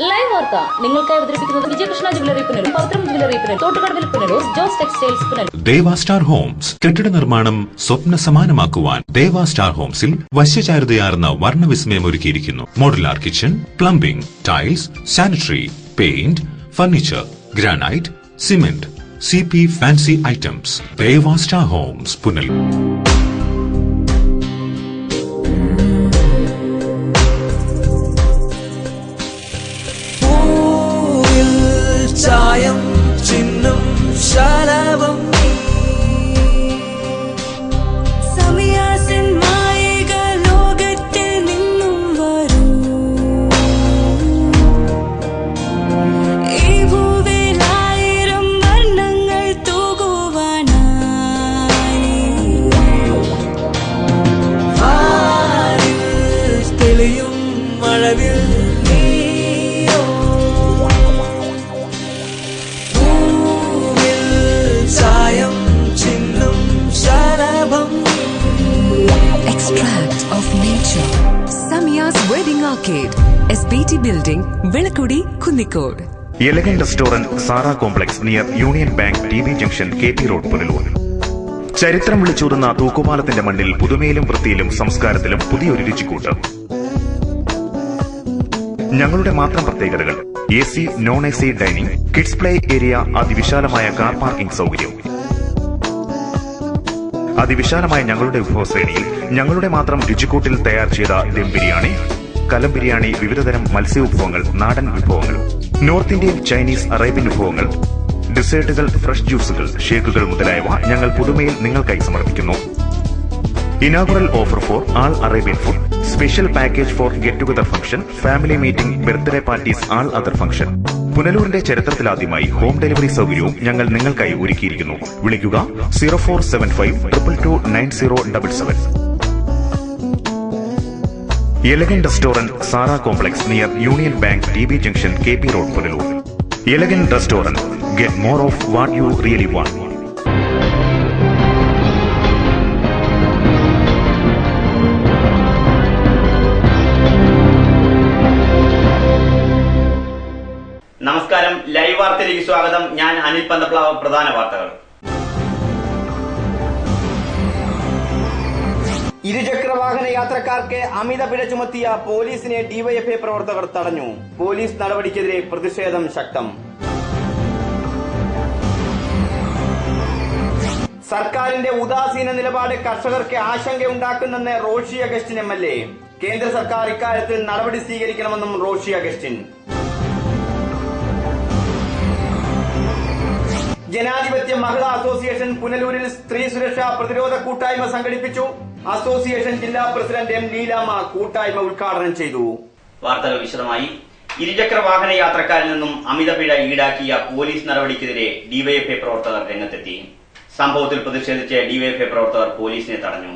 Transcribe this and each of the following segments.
Live വാർത്ത നിങ്ങൾക്കായി അവതരിപ്പിക്കുന്നത് വിജയകൃഷ്ണ ജ്വല്ലറി പുനലൂർ, പവിത്രം ജ്വല്ലറി പുനലൂർ, തോട്ടുകടവിൽ പുനലൂർ, ജോസ് ടെക്സ്റ്റൈൽസ് പുനലൂർ. ദേവ സ്റ്റാർ ഹോംസ് കെട്ടിട നിർമ്മാണം സ്വപ്ന സമാനമാക്കുവാൻ ദേവ സ്റ്റാർ ഹോംസിൽ വശ്യചാരുതയാർന്ന വർണ്ണവിസ്മയം ഒരുക്കിയിരിക്കുന്നു. Modular kitchen, plumbing, tiles, sanitary, paint, furniture, granite, cement, CP fancy items. Deva star homes Punalur. ചായം ചിഹ്നം ശലഭം സമയാസൻ മായിക ലോകത്തിൽ നിന്നും വരൂ. ഈ ഭൂവിൽ 1000 വർണ്ണങ്ങൾ തൂകുവാനായി തെളിയും മഴവിൽ Extract of nature. Samiya's Wedding Arcade, SBT Building, Velakudi, Kunnikode. Elegant Restaurant, Sara Complex near Union Bank, TB Junction, KP Road, Punalur. ചരിത്രം വിളിച്ചൂതുന്ന തൂക്കുപാലത്തിന്റെ മണ്ണിൽ പുതുമയിലും വൃത്തിയിലും സംസ്കാരത്തിലും പുതിയൊരു രുചിക്കൂട്ട്. ഞങ്ങളുടെ മാത്രം പ്രത്യേകതകൾ: AC, non-AC dining, kids play area, അതിവിശാലമായ കാർ പാർക്കിംഗ് സൗകര്യം. അതിവിശാലമായ ഞങ്ങളുടെ വിഭവശ്രേണിയിൽ ഞങ്ങളുടെ മാത്രം രുചിക്കൂട്ടിൽ തയ്യാർ ചെയ്ത ദം ബിരിയാണി, കലം ബിരിയാണി, വിവിധതരം മത്സ്യ വിഭവങ്ങൾ, നാടൻ വിഭവങ്ങൾ, നോർത്ത് ഇന്ത്യൻ, ചൈനീസ്, അറേബ്യൻ വിഭവങ്ങൾ, ഡെസേർട്ടുകൾ, ഫ്രഷ് ജ്യൂസുകൾ, ഷേക്കുകൾ മുതലായവ ഞങ്ങൾ പുതുമയിൽ നിങ്ങൾക്കായി സമർപ്പിക്കുന്നു. Inaugural offer for all Arabian food, special package for get together function, family meeting, birthday parties, all other function. പുനലൂരിന്റെ ചരിത്രത്തിലാദ്യമായി ഹോം ഡെലിവറി സൗകര്യവും ഞങ്ങൾ നിങ്ങൾക്കായി ഒരുക്കിയിരിക്കുന്നു. വിളിക്കുക 0475229077. Elegant restaurant, Sara complex near union bank, TB junction, KP road, Punalur. Elegant restaurant, get more of what you really want. നമസ്കാരം, live വാർത്തയിലേക്ക് സ്വാഗതം. ഞാൻ അനിൽ പന്തപ്ലാവ്. പ്രധാന വാർത്തകൾ. ഇരുചക്രവാഹന യാത്രക്കാർക്ക് അമിത പിഴ ചുമത്തിയ പോലീസിനെ ഡിവൈഎഫ്ഐ പ്രവർത്തകർ തടഞ്ഞു. പോലീസ് നടപടിക്കെതിരെ പ്രതിഷേധം ശക്തം. സർക്കാരിന്റെ ഉദാസീന നിലപാട് കർഷകർക്ക് ആശങ്കയുണ്ടാക്കുന്നെന്ന് റോഷി അഗസ്റ്റിൻ MLA. കേന്ദ്ര സർക്കാർ ഇക്കാര്യത്തിൽ നടപടി സ്വീകരിക്കണമെന്നും റോഷി അഗസ്റ്റിൻ. ജനാധിപത്യ മഹിളാ അസോസിയേഷൻ പുനലൂരിൽ സ്ത്രീ സുരക്ഷാ പ്രതിരോധ കൂട്ടായ്മ സംഘടിപ്പിച്ചു. അസോസിയേഷൻ ജില്ലാ പ്രസിഡന്റ് M. ലീലാമ്മ കൂട്ടായ്മ ഉദ്ഘാടനം ചെയ്തു. വാർത്തകൾ വിശദമായി. ഇരുചക്ര വാഹന യാത്രക്കാരിൽ നിന്നും അമിത പിഴ ഈടാക്കിയ പോലീസ് നടപടിക്കെതിരെ ഡിവൈഎഫ്ഐ പ്രവർത്തകർ രംഗത്തെത്തി. സംഭവത്തിൽ പ്രതിഷേധിച്ച് ഡിവൈഎഫ്ഐ പ്രവർത്തകർ പോലീസിനെ തടഞ്ഞു.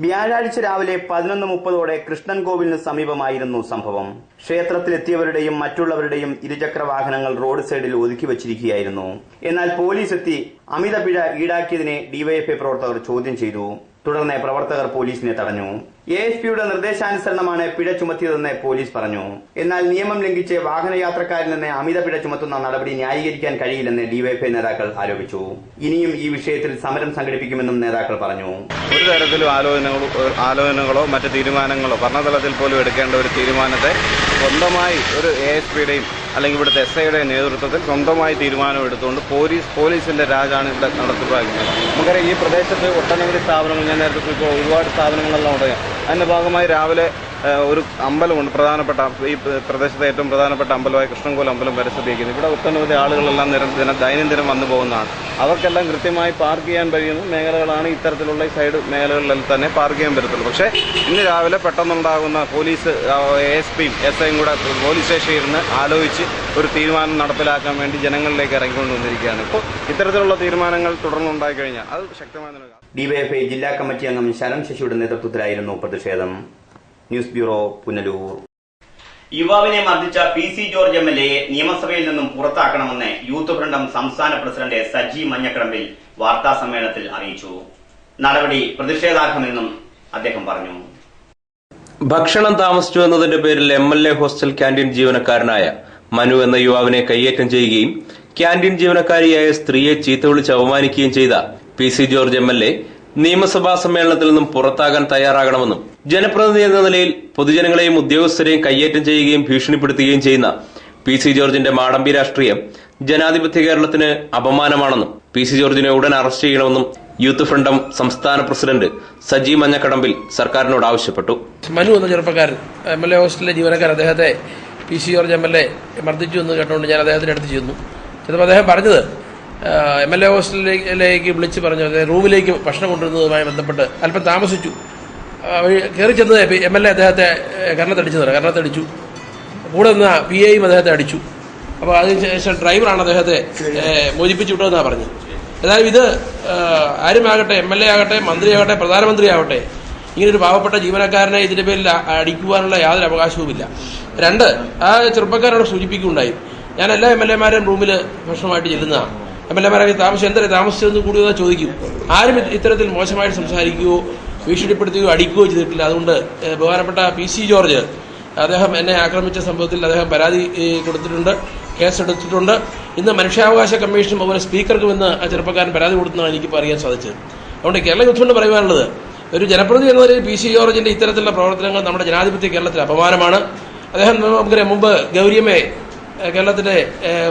വ്യാഴാഴ്ച രാവിലെ 11:30 കൃഷ്ണൻ കോവിലിന് സമീപമായിരുന്നു സംഭവം. ക്ഷേത്രത്തിലെത്തിയവരുടെയും മറ്റുള്ളവരുടെയും ഇരുചക്ര വാഹനങ്ങൾ റോഡ് സൈഡിൽ ഒതുക്കി വച്ചിരിക്കുകയായിരുന്നു. എന്നാൽ പോലീസ് എത്തി അമിത പിഴ ഈടാക്കിയതിനെ ഡിവൈഎഫ്ഐ പ്രവർത്തകർ ചോദ്യം ചെയ്തു. തുടർന്ന് പ്രവർത്തകർ പോലീസിനെ തടഞ്ഞു. ASPയുടെ നിർദ്ദേശാനുസരണമാണ് പിഴ ചുമത്തിയതെന്ന് പോലീസ് പറഞ്ഞു. എന്നാൽ നിയമം ലംഘിച്ച് വാഹനയാത്രക്കാരിൽ നിന്ന് അമിത പിഴ ചുമത്തുന്ന നടപടി ന്യായീകരിക്കാൻ കഴിയില്ലെന്ന് ഡിവൈഎഫ്ഐ നേതാക്കൾ ആരോപിച്ചു. ഇനിയും ഈ വിഷയത്തിൽ സമരം സംഘടിപ്പിക്കുമെന്നും നേതാക്കൾ പറഞ്ഞു. ഒരു തരത്തിലും ആലോചനകളോ മറ്റ് തീരുമാനങ്ങളോ ഭരണതലത്തിൽ പോലും എടുക്കേണ്ട ഒരു തീരുമാനത്തെ സ്വന്തമായി ഒരു ASPയുടെയും അല്ലെങ്കിൽ ഇവിടുത്തെ SIയുടെ നേതൃത്വത്തിൽ സ്വന്തമായി തീരുമാനം എടുത്തുകൊണ്ട് പോലീസിന്റെ രാജാണ് ഇവിടെ നടത്തിപ്പാക്കുന്നത്. നമുക്കറിയാം, ഈ പ്രദേശത്ത് ഒട്ടനവധി സ്ഥാപനങ്ങൾ, ഞാൻ നേരത്തെ ഇപ്പോൾ ഒരുപാട് സ്ഥാപനങ്ങളെല്ലാം ഉണ്ട്. അതിന്റെ ഭാഗമായി രാവിലെ ഒരു അമ്പലമുണ്ട്, പ്രധാനപ്പെട്ട ഈ പ്രദേശത്തെ ഏറ്റവും പ്രധാനപ്പെട്ട അമ്പലമായ കൃഷ്ണൻകോൽ അമ്പലം പരിസ്ഥിതിക്കുന്നത്. ഇവിടെ ഒട്ടനവധി ആളുകളെല്ലാം ദൈനംദിനം വന്നു പോകുന്നതാണ്. അവർക്കെല്ലാം കൃത്യമായി പാർക്ക് ചെയ്യാൻ കഴിയുന്ന മേഖലകളാണ് ഇത്തരത്തിലുള്ള ഈ സൈഡ് മേഖലകളിൽ തന്നെ പാർക്ക് ചെയ്യാൻ പറ്റത്തുള്ളൂ. പക്ഷേ ഇന്ന് രാവിലെ പെട്ടെന്നുണ്ടാകുന്ന പോലീസ് ASPയും SIയും കൂടെ പോലീസ് സ്റ്റേഷനിൽ ഇരുന്ന് ആലോചിച്ച് ഒരു തീരുമാനം നടപ്പിലാക്കാൻ വേണ്ടി ജനങ്ങളിലേക്ക് ഇറങ്ങിക്കൊണ്ടുവന്നിരിക്കുകയാണ്. ഇപ്പോൾ ഇത്തരത്തിലുള്ള തീരുമാനങ്ങൾ തുടർന്നുണ്ടായി കഴിഞ്ഞാൽ അത് ശക്തമായ ഡിവൈഎഫ്ഐ ജില്ലാ കമ്മിറ്റി അംഗം ശരം ശശിയുടെ നേതൃത്വത്തിലായിരുന്നു പ്രതിഷേധം. News bureau, Punalur. യുവാവിനെ മർദ്ദിച്ച PC ജോർജ് MLA നിയമസഭയിൽ നിന്നും പുറത്താക്കണമെന്ന് യൂത്ത് ഫ്രണ്ടം സംസ്ഥാന പ്രസിഡന്റ് സജി മഞ്ഞക്കടമ്പിൽ വാർത്താ സമ്മേളനത്തിൽ അറിയിച്ചു. നടപടി പ്രതിഷേധാർഹമെന്നും അദ്ദേഹം പറഞ്ഞു. ഭക്ഷണം താമസിച്ചു എന്നതിന്റെ പേരിൽ MLA ഹോസ്റ്റൽ ക്യാന്റീൻ ജീവനക്കാരനായ മനു എന്ന യുവാവിനെ കയ്യേറ്റം ചെയ്യുകയും ക്യാന്റീൻ ജീവനക്കാരിയായ സ്ത്രീയെ ചീത്ത വിളിച്ച് അപമാനിക്കുകയും ചെയ്ത PC ജോർജ് MLA നിയമസഭാ സമ്മേളനത്തിൽ നിന്നും പുറത്താകാൻ തയ്യാറാകണമെന്നും ജനപ്രതിനിധി എന്ന നിലയിൽ പൊതുജനങ്ങളെയും ഉദ്യോഗസ്ഥരെയും കയ്യേറ്റം ചെയ്യുകയും ഭീഷണിപ്പെടുത്തുകയും ചെയ്യുന്ന PC ജോർജിന്റെ മാടമ്പി രാഷ്ട്രീയം ജനാധിപത്യ കേരളത്തിന് അപമാനമാണെന്നും PC ജോർജിനെ ഉടൻ അറസ്റ്റ് ചെയ്യണമെന്നും യൂത്ത് ഫ്രണ്ടം സംസ്ഥാന പ്രസിഡന്റ് സജി മഞ്ഞക്കടമ്പിൽ സർക്കാരിനോട് ആവശ്യപ്പെട്ടു. മനു എന്ന ചെറുപ്പക്കാരൻ MLA ഹോസ്റ്റലിലെ ജീവനക്കാരൻ അദ്ദേഹത്തെ PC ജോർജ് MLA മർദ്ദിച്ചു എന്ന് കേട്ടുകൊണ്ട് ഞാൻ അദ്ദേഹത്തിന്റെ അടുത്ത് ചെന്നു. ചിലപ്പോൾ അദ്ദേഹം പറഞ്ഞത് MLA ഹോസ്റ്റലിലേക്ക് വിളിച്ച് പറഞ്ഞു റൂമിലേക്ക് ഭക്ഷണം കൊണ്ടുവരുന്നതുമായി ബന്ധപ്പെട്ട് അല്പം താമസിച്ചു. കയറി ചെന്നത് MLA അദ്ദേഹത്തെ കർണത്തടിച്ചു. കൂടെ നിന്ന് PAയും അദ്ദേഹത്തെ അടിച്ചു. അപ്പോൾ അതിനുശേഷം ഡ്രൈവറാണ് അദ്ദേഹത്തെ മോചിപ്പിച്ചു വിട്ടതെന്നാണ് പറഞ്ഞത്. ഏതായാലും ഇത് ആരുമാകട്ടെ, MLA ആകട്ടെ, മന്ത്രിയാകട്ടെ, പ്രധാനമന്ത്രിയാവട്ടെ, ഇങ്ങനൊരു പാവപ്പെട്ട ജീവനക്കാരനെ ഇതിന്റെ പേരിൽ അടിക്കുവാനുള്ള യാതൊരു അവകാശവുമില്ല. 2, ആ ചെറുപ്പക്കാരോട് സൂചിപ്പിക്കുകയുണ്ടായി, ഞാൻ എല്ലാ MLA-മാരെയും റൂമിൽ ഭക്ഷണമായിട്ട് ചെല്ലുന്നതാണ്. MLA-മാരെ താമസിച്ചതെന്ന് കൂടി ചോദിക്കും. ആരും ഇത്തരത്തിൽ മോശമായിട്ട് സംസാരിക്കുകയോ ഭീഷണിപ്പെടുത്തുകയോ അടിക്കുകയോ ചെയ്തിട്ടില്ല. അതുകൊണ്ട് ബഹുമാനപ്പെട്ട PC ജോർജ് അദ്ദേഹം എന്നെ ആക്രമിച്ച സംഭവത്തിൽ അദ്ദേഹം പരാതി കൊടുത്തിട്ടുണ്ട്, കേസെടുത്തിട്ടുണ്ട്. ഇന്ന് മനുഷ്യാവകാശ കമ്മീഷനും അതുപോലെ സ്പീക്കർക്കും ഇന്ന് ആ ചെറുപ്പക്കാരൻ പരാതി കൊടുത്തെന്നാണ് എനിക്കിപ്പോൾ അറിയാൻ സാധിച്ചത്. അതുകൊണ്ട് കേരള യൂത്ത് ഫ്രണ്ട് പറയുവാനുള്ളത്, ഒരു ജനപ്രതിനിധി എന്ന നിലയിൽ PC ജോർജിന്റെ ഇത്തരത്തിലുള്ള പ്രവർത്തനങ്ങൾ നമ്മുടെ ജനാധിപത്യ കേരളത്തിൽ അപമാനമാണ്. അദ്ദേഹം നമുക്കറിയാം, മുമ്പ് ഗൗരിയമ്മയെ, കേരളത്തിന്റെ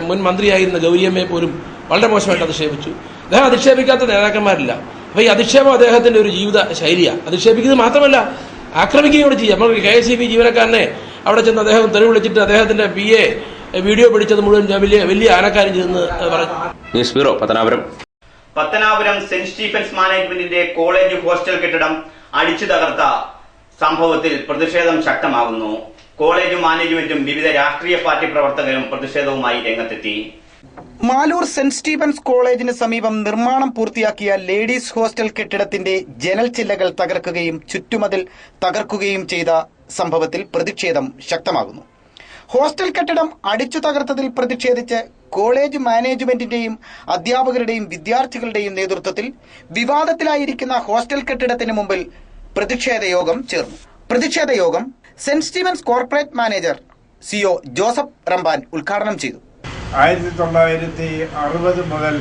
മുൻ മന്ത്രിയായിരുന്ന ഗൗരിയമ്മയെ പോലും വളരെ മോശമായിട്ട് അധിക്ഷേപിച്ചു. അദ്ദേഹം അധിക്ഷേപിക്കാത്ത നേതാക്കന്മാരില്ല. അപ്പോൾ ഈ അധിക്ഷേപം അദ്ദേഹത്തിന്റെ ഒരു ജീവിത ശൈലിയാണ്. അധിക്ഷേപിക്കുന്നത് മാത്രമല്ല, ആക്രമിക്കുകയോട് ചെയ്യാം. നമുക്ക് KSEB ജീവനക്കാരനെ അവിടെ ചെന്ന് അദ്ദേഹം തെറി വിളിച്ചിട്ട് അദ്ദേഹത്തിന്റെ PA വീഡിയോ പിടിച്ചത് മുഴുവൻ വലിയ ആനക്കാരും ചെയ്തെന്ന് പറഞ്ഞു. News bureau, Pathanapuram. Pathanapuram Saint Stephen's മാനേജ്മെന്റിന്റെ കോളേജ് ഹോസ്റ്റൽ കെട്ടിടം അടിച്ചു തകർത്ത സംഭവത്തിൽ പ്രതിഷേധം ശക്തമാകുന്നു. കോളേജ് മാനേജ്മെന്റും വിവിധ രാഷ്ട്രീയ പാർട്ടി പ്രവർത്തകരും പ്രതിഷേധവുമായി രംഗത്തെത്തി. മാലൂർ സെന്റ് സ്റ്റീഫൻസ് കോളേജിന് സമീപം നിർമ്മാണം പൂർത്തിയാക്കിയ ലേഡീസ് ഹോസ്റ്റൽ കെട്ടിടത്തിന്റെ ജനൽ ചില്ലകൾ തകർക്കുകയും ചുറ്റുമതിൽ തകർക്കുകയും ചെയ്ത സംഭവത്തിൽ പ്രതിഷേധം ശക്തമാകുന്നു. ഹോസ്റ്റൽ കെട്ടിടം അടിച്ചു തകർത്തതിൽ പ്രതിഷേധിച്ച് കോളേജ് മാനേജ്മെന്റിന്റെയും അധ്യാപകരുടെയും വിദ്യാർത്ഥികളുടെയും നേതൃത്വത്തിൽ വിവാദത്തിലായിരിക്കുന്ന ഹോസ്റ്റൽ കെട്ടിടത്തിന് മുമ്പിൽ പ്രതിഷേധ യോഗം ചേർന്നു. പ്രതിഷേധ യോഗം Saint Stephen's corporate manager CEO Joseph Ramban ഉദ്ഘാടനം ചെയ്തു. 1960 മുതൽ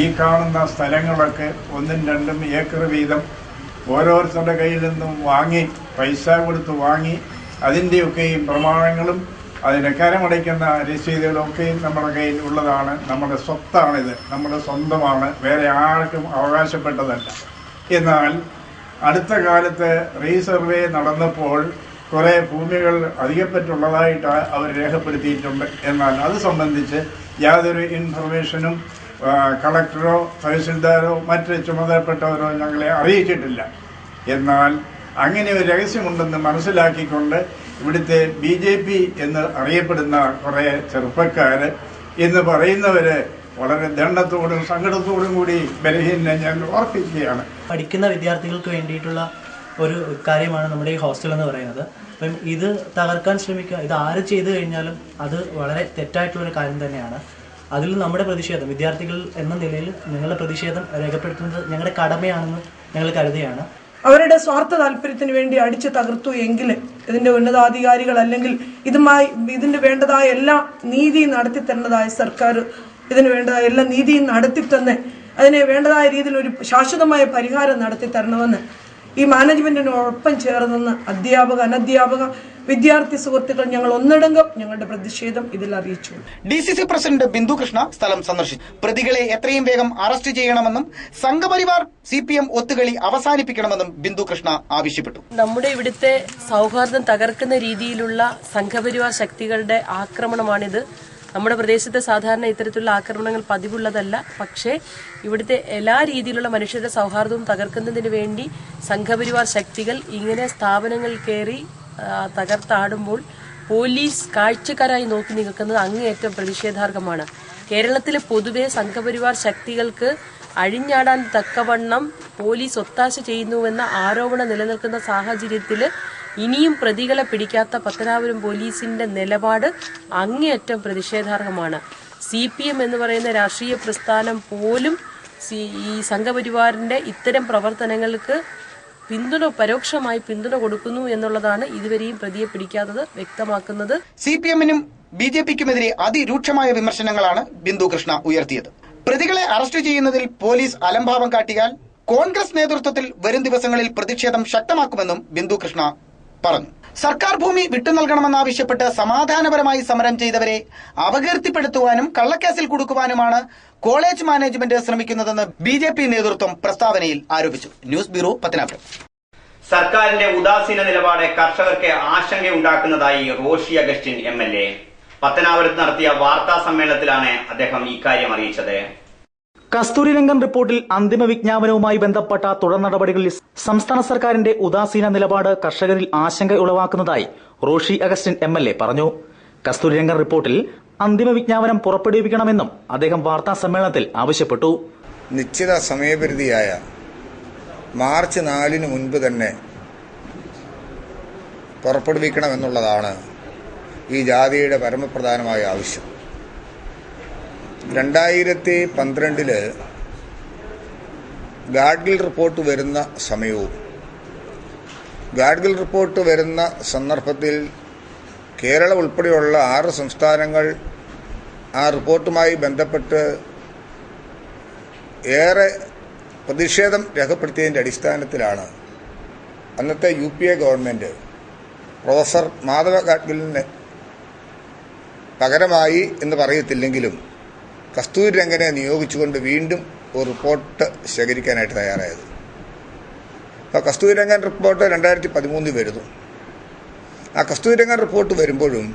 ഈ കാണുന്ന സ്ഥലങ്ങളൊക്കെ 1-2 ഏക്കർ വീതം ഓരോരുത്തരുടെ കയ്യിൽ നിന്നും വാങ്ങി, പൈസ കൊടുത്ത് വാങ്ങി, അതിൻ്റെയൊക്കെയും പ്രമാണങ്ങളും അതിന് കരമടയ്ക്കുന്ന രസീതുകളൊക്കെയും നമ്മുടെ കയ്യിൽ ഉള്ളതാണ്. നമ്മുടെ സ്വത്താണിത്, നമ്മുടെ സ്വന്തമാണ്, വേറെ ആർക്കും അവകാശപ്പെട്ടതല്ല. എന്നാൽ അടുത്ത കാലത്ത് റീസർവേ നടന്നപ്പോൾ കുറേ ഭൂമികൾ അധികപ്പറ്റുള്ളതായിട്ട് അവർ രേഖപ്പെടുത്തിയിട്ടുണ്ട്. എന്നാൽ അത് സംബന്ധിച്ച് യാതൊരു ഇൻഫർമേഷനും കളക്ടറോ തഹസിൽദാരോ മറ്റ് ചുമതലപ്പെട്ടവരോ ഞങ്ങളെ അറിയിച്ചിട്ടില്ല. എന്നാൽ അങ്ങനെ ഒരു രഹസ്യമുണ്ടെന്ന് മനസ്സിലാക്കിക്കൊണ്ട് ഇവിടുത്തെ BJP എന്ന് അറിയപ്പെടുന്ന കുറേ ചെറുപ്പക്കാർ എന്ന് പറയുന്നവർ വളരെ ദണ്ഡത്തോടും സങ്കടത്തോടും കൂടി ബലഹീനനെ ഞാൻ ഓർപ്പിക്കുകയാണ്. പഠിക്കുന്ന വിദ്യാർത്ഥികൾക്ക് വേണ്ടിയിട്ടുള്ള ഒരു കാര്യമാണ് നമ്മുടെ ഈ ഹോസ്റ്റൽ എന്ന് പറയുന്നത്. അപ്പം ഇത് തകർക്കാൻ ശ്രമിക്കുക, ഇത് ആര് ചെയ്തു കഴിഞ്ഞാലും അത് വളരെ തെറ്റായിട്ടുള്ളൊരു കാര്യം തന്നെയാണ്. അതിൽ നമ്മുടെ പ്രതിഷേധം, വിദ്യാർത്ഥികൾ എന്ന നിലയിൽ ഞങ്ങളുടെ പ്രതിഷേധം രേഖപ്പെടുത്തുന്നത് ഞങ്ങളുടെ കടമയാണെന്ന് ഞങ്ങൾ കരുതുകയാണ്. അവരുടെ സ്വാർത്ഥ താല്പര്യത്തിന് വേണ്ടി അടിച്ചു തകർത്തു എങ്കിൽ ഇതിന്റെ ഉന്നതാധികാരികൾ അല്ലെങ്കിൽ ഇതിന് വേണ്ടതായ എല്ലാ നീതിയും നടത്തി തരുന്നതായ സർക്കാർ ഇതിന് വേണ്ടതായ എല്ലാ നീതിയും നടത്തി തന്നെ അതിന് വേണ്ടതായ രീതിയിൽ ഒരു ശാശ്വതമായ പരിഹാരം നടത്തി തരണമെന്ന് ഈ മാനേജ്മെന്റിനോടൊപ്പം ചേർന്നെന്ന് അധ്യാപക, അനധ്യാപക, വിദ്യാർത്ഥി സുഹൃത്തുക്കൾ ഞങ്ങൾ ഒന്നടങ്കം ഞങ്ങളുടെ പ്രതിഷേധം ഇതിൽ അറിയിച്ചു. DCC പ്രസിഡന്റ് ബിന്ദു കൃഷ്ണ സ്ഥലം സന്ദർശിച്ചു. പ്രതികളെ എത്രയും വേഗം അറസ്റ്റ് ചെയ്യണമെന്നും സംഘപരിവാർ CPM ഒത്തുകളി അവസാനിപ്പിക്കണമെന്നും ബിന്ദു കൃഷ്ണ ആവശ്യപ്പെട്ടു. നമ്മുടെ ഇവിടുത്തെ സൗഹാർദ്ദം തകർക്കുന്ന രീതിയിലുള്ള സംഘപരിവാർ ശക്തികളുടെ ആക്രമണമാണിത്. നമ്മുടെ പ്രദേശത്ത് സാധാരണ ഇത്തരത്തിലുള്ള ആക്രമണങ്ങൾ പതിവുള്ളതല്ല. പക്ഷേ ഇവിടുത്തെ എല്ലാ രീതിയിലുള്ള മനുഷ്യരുടെ സൗഹാർദ്ദവും തകർക്കുന്നതിന് വേണ്ടി സംഘപരിവാർ ശക്തികൾ ഇങ്ങനെ സ്ഥാപനങ്ങൾ കയറി തകർത്താടുമ്പോൾ പോലീസ് കാഴ്ചക്കാരായി നോക്കി നിൽക്കുന്നത് അങ്ങേയറ്റം പ്രതിഷേധാർഹമാണ്. കേരളത്തിലെ പൊതുവെ സംഘപരിവാർ ശക്തികൾക്ക് അഴിഞ്ഞാടാൻ തക്കവണ്ണം പോലീസ് ഒത്താശ ചെയ്യുന്നുവെന്ന ആരോപണം നിലനിൽക്കുന്ന സാഹചര്യത്തിൽ ഇനിയും പ്രതികളെ പിടിക്കാത്ത പത്തനാപുരം പോലീസിന്റെ നിലപാട് അങ്ങേയറ്റം പ്രതിഷേധാർഹമാണ്. CPM എന്ന് പറയുന്ന രാഷ്ട്രീയ പ്രസ്ഥാനം പോലും ഈ സംഘപരിവാറിന്റെ ഇത്തരം പ്രവർത്തനങ്ങൾക്ക് പരോക്ഷമായി പിന്തുണ കൊടുക്കുന്നു എന്നുള്ളതാണ് ഇതുവരെയും പ്രതിയെ പിടിക്കാത്തത് വ്യക്തമാക്കുന്നത്. CPM-നും BJPക്കുമെതിരെ അതിരൂക്ഷമായ വിമർശനങ്ങളാണ് ബിന്ദു കൃഷ്ണ ഉയർത്തിയത്. പ്രതികളെ അറസ്റ്റ് ചെയ്യുന്നതിൽ പോലീസ് അലംഭാവം കാട്ടിയാൽ കോൺഗ്രസ് നേതൃത്വത്തിൽ വരും ദിവസങ്ങളിൽ പ്രതിഷേധം ശക്തമാക്കുമെന്നും ബിന്ദു കൃഷ്ണ പറഞ്ഞു. സർക്കാർ ഭൂമി വിട്ടുനൽകണമെന്നാവശ്യപ്പെട്ട് സമാധാനപരമായി സമരം ചെയ്തവരെ അപകീർത്തിപ്പെടുത്തുവാനും കള്ളക്കേസിൽ കുടുക്കുവാനുമാണ് കോളേജ് മാനേജ്മെന്റ് ശ്രമിക്കുന്നതെന്ന് BJP നേതൃത്വം പ്രസ്താവനയിൽ ആരോപിച്ചു. News bureau, Pathanapuram. സർക്കാരിന്റെ ഉദാസീന നിലപാട് കർഷകർക്ക് ആശങ്കയുണ്ടാക്കുന്നതായി റോഷി അഗസ്റ്റിൻ MLA പത്തനാപുരത്ത് നടത്തിയ വാർത്താ സമ്മേളനത്തിലാണ് അദ്ദേഹം ഇക്കാര്യം അറിയിച്ചത്. കസ്തൂരിരംഗൻ റിപ്പോർട്ടിൽ അന്തിമ വിജ്ഞാപനവുമായി ബന്ധപ്പെട്ട തുടർ നടപടികളിൽ സംസ്ഥാന സർക്കാരിന്റെ ഉദാസീന നിലപാട് കർഷകരിൽ ആശങ്ക ഉളവാക്കുന്നതായി റോഷി അഗസ്റ്റിൻ MLA പറഞ്ഞു. കസ്തൂരിരംഗൻ റിപ്പോർട്ടിൽ അന്തിമ വിജ്ഞാപനം പുറപ്പെടുവിക്കണമെന്നും അദ്ദേഹം വാർത്താ സമ്മേളനത്തിൽ ആവശ്യപ്പെട്ടു. നിശ്ചിത സമയപരിധിയായ മാർച്ച് 4 മുൻപ് തന്നെ പുറപ്പെടുവിക്കണമെന്നുള്ളതാണ് ഈ ജാതിയുടെ പരമപ്രധാനമായ ആവശ്യം. 2012 ഗാഡ്ഗിൽ റിപ്പോർട്ട് വരുന്ന സമയവും ഗാഡ്ഗിൽ റിപ്പോർട്ട് വരുന്ന സന്ദർഭത്തിൽ കേരളം ഉൾപ്പെടെയുള്ള 6 സംസ്ഥാനങ്ങൾ ആ റിപ്പോർട്ടുമായി ബന്ധപ്പെട്ട് ഏറെ പ്രതിഷേധം രേഖപ്പെടുത്തിയതിൻ്റെ അടിസ്ഥാനത്തിലാണ് അന്നത്തെ UPA ഗവൺമെൻറ് പ്രൊഫസർ മാധവ ഗാഡ്ഗിലിന് പകരമായി എന്ന് പറയത്തില്ലെങ്കിലും കസ്തൂരിരംഗനെ നിയോഗിച്ചുകൊണ്ട് വീണ്ടും ഒരു റിപ്പോർട്ട് ശേഖരിക്കാനായിട്ട് തയ്യാറായത്. അപ്പോൾ കസ്തൂരിരംഗൻ റിപ്പോർട്ട് 2013 വരുന്നു. ആ കസ്തൂരിരംഗൻ റിപ്പോർട്ട് വരുമ്പോഴും